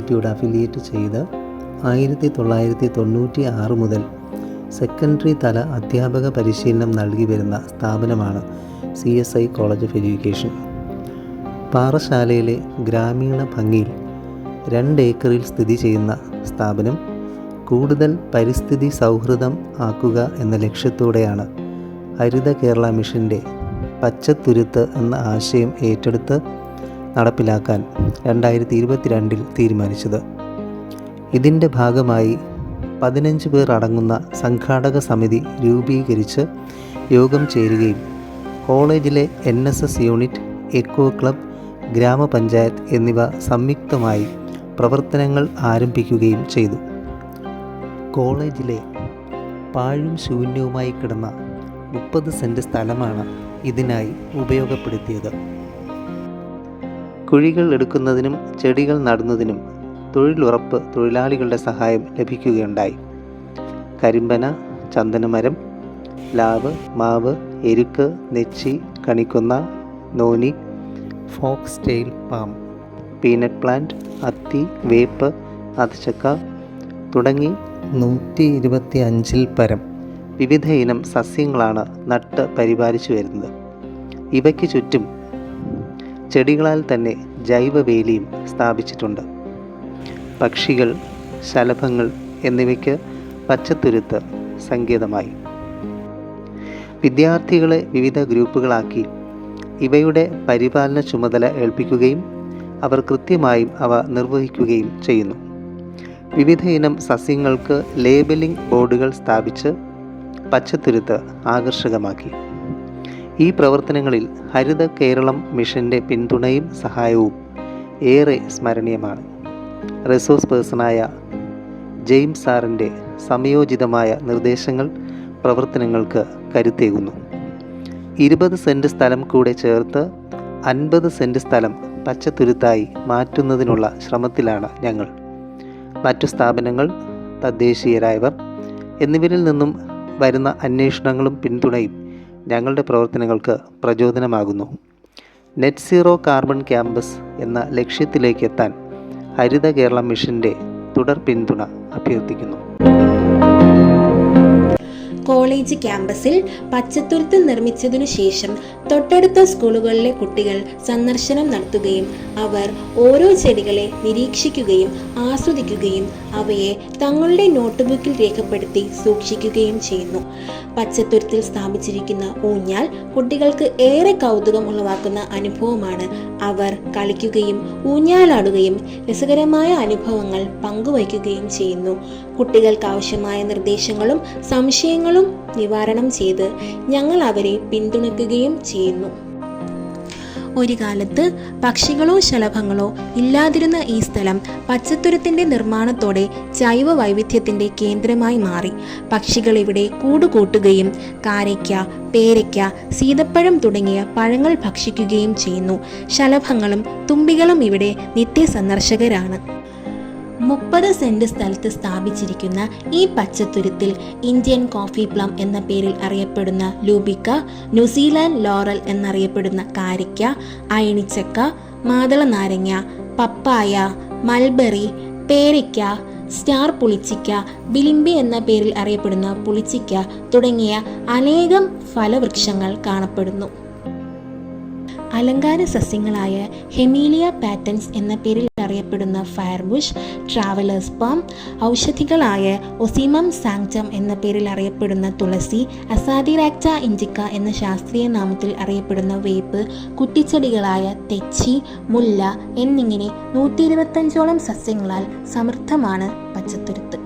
യൂണിവേഴ്സിറ്റിയോട് affiliate ചെയ്ത് 1996 മുതൽ secondary തല അധ്യാപക പരിശീലനം നൽകി വരുന്ന സ്ഥാപനമാണ് CSI കോളേജ് ഓഫ് എഡ്യൂക്കേഷൻ. പാറശാലയിലെ ഗ്രാമീണ ഭംഗിയിൽ 2 ഏക്കറിൽ സ്ഥിതി ചെയ്യുന്ന സ്ഥാപനം കൂടുതൽ പരിസ്ഥിതി സൗഹൃദം ആക്കുക എന്ന ലക്ഷ്യത്തോടെയാണ് ഹരിത കേരള മിഷൻ്റെ പച്ചത്തുരുത്ത് എന്ന ആശയം ഏറ്റെടുത്ത് നടപ്പിലാക്കാൻ 2022 തീരുമാനിച്ചത്. ഇതിൻ്റെ ഭാഗമായി 15 പേർ അടങ്ങുന്ന സംഘാടക സമിതി രൂപീകരിച്ച് യോഗം ചേരുകയും കോളേജിലെ NSS യൂണിറ്റ്, എക്കോ ക്ലബ്, ഗ്രാമപഞ്ചായത്ത് എന്നിവ സംയുക്തമായി പ്രവർത്തനങ്ങൾ ആരംഭിക്കുകയും ചെയ്തു. കോളേജിലെ പാഴും ശൂന്യവുമായി കിടന്ന 30 സെൻറ്റ് സ്ഥലമാണ് ഇതിനായി ഉപയോഗപ്പെടുത്തിയത്. കുഴികൾ എടുക്കുന്നതിനും ചെടികൾ നടുന്നതിനും തൊഴിലുറപ്പ് തൊഴിലാളികളുടെ സഹായം ലഭിക്കുകയുണ്ടായി. കരിമ്പന, ചന്ദനമരം, ലാവ്, മാവ്, എരുക്ക്, നെച്ചി, കണിക്കൊന്ന, noni, fox tail palm, peanut plant, അത്തി, വേപ്പ്, അത്തിച്ചക്ക തുടങ്ങി 125 പരം വിവിധ ഇനം സസ്യങ്ങളാണ് നട്ട് പരിപാലിച്ചു വരുന്നത്. ഇവയ്ക്ക് ചുറ്റും ചെടികളാൽ തന്നെ ജൈവവേലിയും സ്ഥാപിച്ചിട്ടുണ്ട്. പക്ഷികൾ, ശലഭങ്ങൾ എന്നിവയ്ക്ക് പച്ചത്തുരുത്ത് സങ്കേതമായി. വിദ്യാർത്ഥികളെ വിവിധ ഗ്രൂപ്പുകളാക്കി ഇവയുടെ പരിപാലന ചുമതല ഏൽപ്പിക്കുകയും അവർ കൃത്യമായും അവ നിർവഹിക്കുകയും ചെയ്യുന്നു. വിവിധ ഇനം സസ്യങ്ങൾക്ക് ലേബലിംഗ് ബോർഡുകൾ സ്ഥാപിച്ച് പച്ചത്തുരുത്ത് ആകർഷകമാക്കി. ഈ പ്രവർത്തനങ്ങളിൽ ഹരിത കേരളം മിഷൻ്റെ പിന്തുണയും സഹായവും ഏറെ സ്മരണീയമാണ്. റിസോഴ്സ് പേഴ്സണായ ജെയിംസ് സാറിൻ്റെ സമയോചിതമായ നിർദ്ദേശങ്ങൾ പ്രവർത്തനങ്ങൾക്ക് കരുത്തേകുന്നു. 20 സെൻറ്റ് സ്ഥലം കൂടെ ചേർത്ത് 50 സെൻറ്റ് സ്ഥലം പച്ചത്തുരുത്തായി മാറ്റുന്നതിനുള്ള ശ്രമത്തിലാണ് ഞങ്ങൾ. മറ്റു സ്ഥാപനങ്ങൾ, തദ്ദേശീയരായവർ എന്നിവരിൽ നിന്നും വരുന്ന അന്വേഷണങ്ങളും പിന്തുണയും ഞങ്ങളുടെ പ്രവർത്തനങ്ങൾക്ക് പ്രചോദനമാകുന്നു. നെറ്റ് സീറോ കാർബൺ ക്യാമ്പസ് എന്ന ലക്ഷ്യത്തിലേക്ക് എത്താൻ ഹരിത കേരള മിഷൻ്റെ തുടർ പിന്തുണ അഭ്യർത്ഥിക്കുന്നു. കോളേജ് ക്യാമ്പസിൽ പച്ചത്തുരുത്ത് നിർമ്മിച്ചതിനു ശേഷം തൊട്ടടുത്ത സ്കൂളുകളിലെ കുട്ടികൾ സന്ദർശനം നടത്തുകയും അവർ ഓരോ ചെടികളെ നിരീക്ഷിക്കുകയും ആസ്വദിക്കുകയും അവയെ തങ്ങളുടെ നോട്ട്ബുക്കിൽ രേഖപ്പെടുത്തി സൂക്ഷിക്കുകയും ചെയ്യുന്നു. പച്ചത്തുരുത്തിൽ സ്ഥാപിച്ചിരിക്കുന്ന ഊഞ്ഞാൽ കുട്ടികൾക്ക് ഏറെ കൗതുകം ഉളവാക്കുന്ന അനുഭവമാണ്. അവർ കളിക്കുകയും ഊഞ്ഞാലാടുകയും രസകരമായ അനുഭവങ്ങൾ പങ്കുവയ്ക്കുകയും ചെയ്യുന്നു. കുട്ടികൾക്ക് ആവശ്യമായ നിർദ്ദേശങ്ങളും സംശയങ്ങളും നിവാരണം ചെയ്ത് ഞങ്ങൾ അവരെ പിന്തുണയ്ക്കുകയും ചെയ്യുന്നു. ഒരു കാലത്ത് പക്ഷികളോ ശലഭങ്ങളോ ഇല്ലാതിരുന്ന ഈ സ്ഥലം പച്ചത്തുരുത്തിന്റെ നിർമ്മാണത്തോടെ ജൈവ വൈവിധ്യത്തിന്റെ കേന്ദ്രമായി മാറി. പക്ഷികൾ ഇവിടെ കൂടുകൂട്ടുകയും കാരയ്ക്ക, പേരയ്ക്ക, സീതപ്പഴം തുടങ്ങിയ പഴങ്ങൾ ഭക്ഷിക്കുകയും ചെയ്യുന്നു. ശലഭങ്ങളും തുമ്പികളും ഇവിടെ നിത്യസന്ദർശകരാണ്. 30 സെൻറ്റ് സ്ഥലത്ത് സ്ഥാപിച്ചിരിക്കുന്ന ഈ പച്ചത്തുരുത്തിൽ ഇന്ത്യൻ കോഫി പ്ലം എന്ന പേരിൽ അറിയപ്പെടുന്ന ലൂബിക്ക, ന്യൂസിലാൻഡ് ലോറൽ എന്നറിയപ്പെടുന്ന കാരയ്ക്ക, അയണിച്ചക്ക, മാതള നാരങ്ങ, പപ്പായ, മൽബറി, പേരയ്ക്ക, സ്റ്റാർ പുളിച്ചിക്ക, ബിലിംബി എന്ന പേരിൽ അറിയപ്പെടുന്ന പുളിച്ചിക്ക തുടങ്ങിയ അനേകം ഫലവൃക്ഷങ്ങൾ കാണപ്പെടുന്നു. അലങ്കാര സസ്യങ്ങളായ ഹെമീലിയ പാറ്റൻസ് എന്ന പേരിൽ അറിയപ്പെടുന്ന ഫയർബുഷ്, ട്രാവലേഴ്സ് പാം, ഔഷധികളായ ഒസിമം സാങ്ക്ടം എന്ന പേരിൽ അറിയപ്പെടുന്ന തുളസി, അസാദിറാക്ട ഇൻഡിക്ക എന്ന ശാസ്ത്രീയ നാമത്തിൽ അറിയപ്പെടുന്ന വേപ്പ്, കുറ്റിച്ചെടികളായ തെച്ചി, മുല്ല എന്നിങ്ങനെ 125ഓളം സസ്യങ്ങളാൽ സമൃദ്ധമാണ് പച്ചത്തുരുത്ത്.